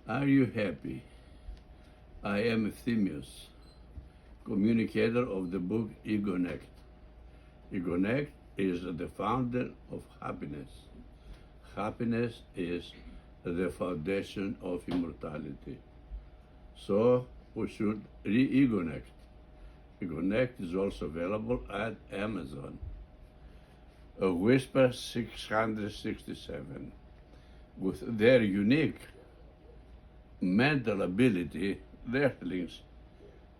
Are you happy? I am Ephemius, communicator of the book EgoNect. EgoNect is the founder of happiness. Happiness is the foundation of immortality. So we should re-EgoNect. EgoNect is also available at Amazon. A Whisper 667. With their unique mental ability, the Earthlings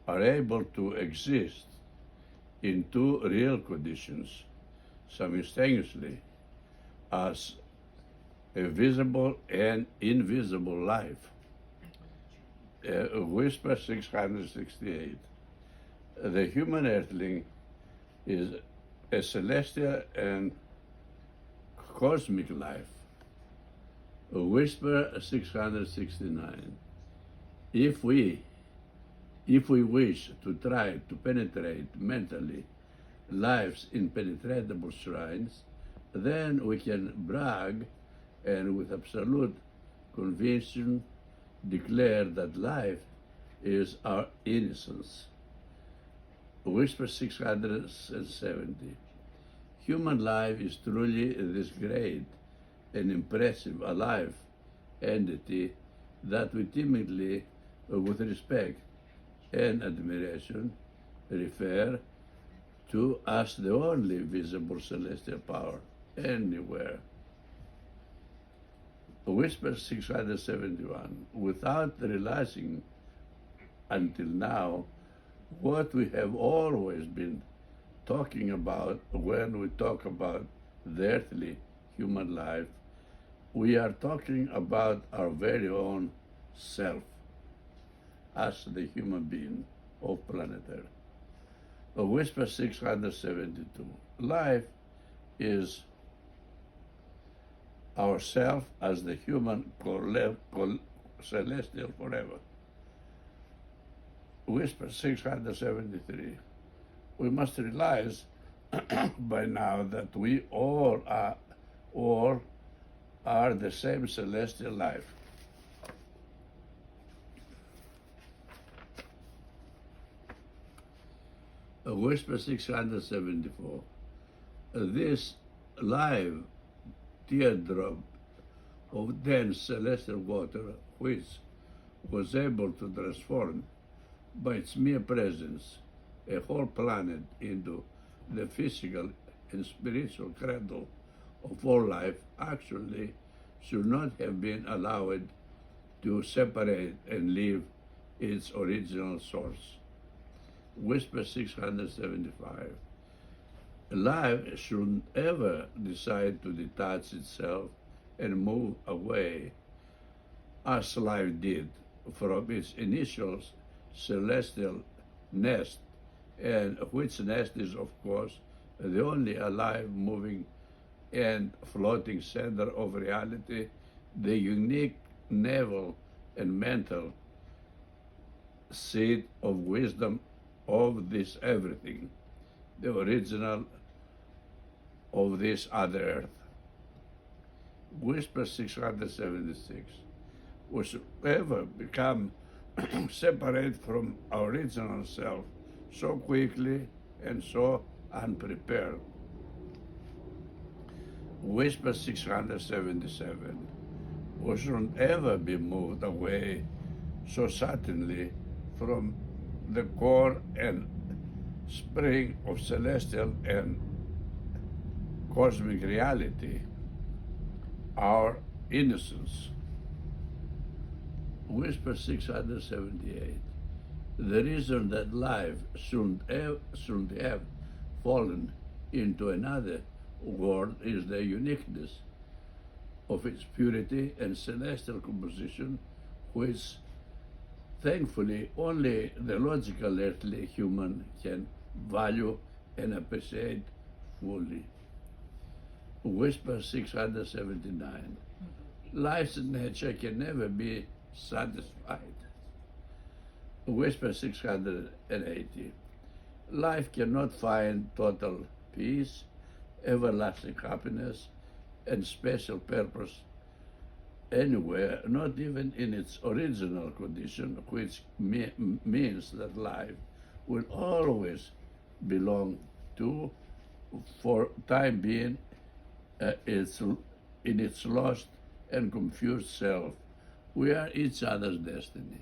are able to exist in two real conditions simultaneously as a visible and invisible life. Whisper 668. The human earthling is a celestial and cosmic life. Whisper 669. If we wish to try to penetrate mentally life's impenetrable shrines, then we can brag and with absolute conviction declare that life is our innocence. Whisper 670. Human life is truly this great and impressive, alive entity that we timidly, with respect and admiration, refer to as the only visible celestial power anywhere. Whisper 671. Without realizing until now what we have always been talking about when we talk about the earthly human life, we are talking about our very own self as the human being of planet Earth. Whisper 672. Life is ourself as the human celestial forever. Whisper 673. We must realize by now that we all are the same celestial life. Whisper 674. This live teardrop of dense celestial water, which was able to transform by its mere presence a whole planet into the physical and spiritual cradle of all life, actually should not have been allowed to separate and leave its original source. Whisper 675. Life shouldn't ever decide to detach itself and move away, as life did, from its initial celestial nest, and which nest is, of course, the only alive, moving, and floating center of reality, the unique navel and mental seat of wisdom of this everything, the original of this other earth. Whisper 676. We should ever become separate from our original self so quickly and so unprepared. Whisper 677. We shouldn't ever be moved away so suddenly from the core and spring of celestial and cosmic reality, our innocence. Whisper 678. The reason that life shouldn't have fallen into another world is the uniqueness of its purity and celestial composition, which thankfully only the logical earthly human can value and appreciate fully. Whisper 679. Life's nature can never be satisfied. Whisper 680. Life cannot find total peace, everlasting happiness, and special purpose anywhere, not even in its original condition, which means that life will always belong to, for time being, its in its lost and confused self. We are each other's destiny.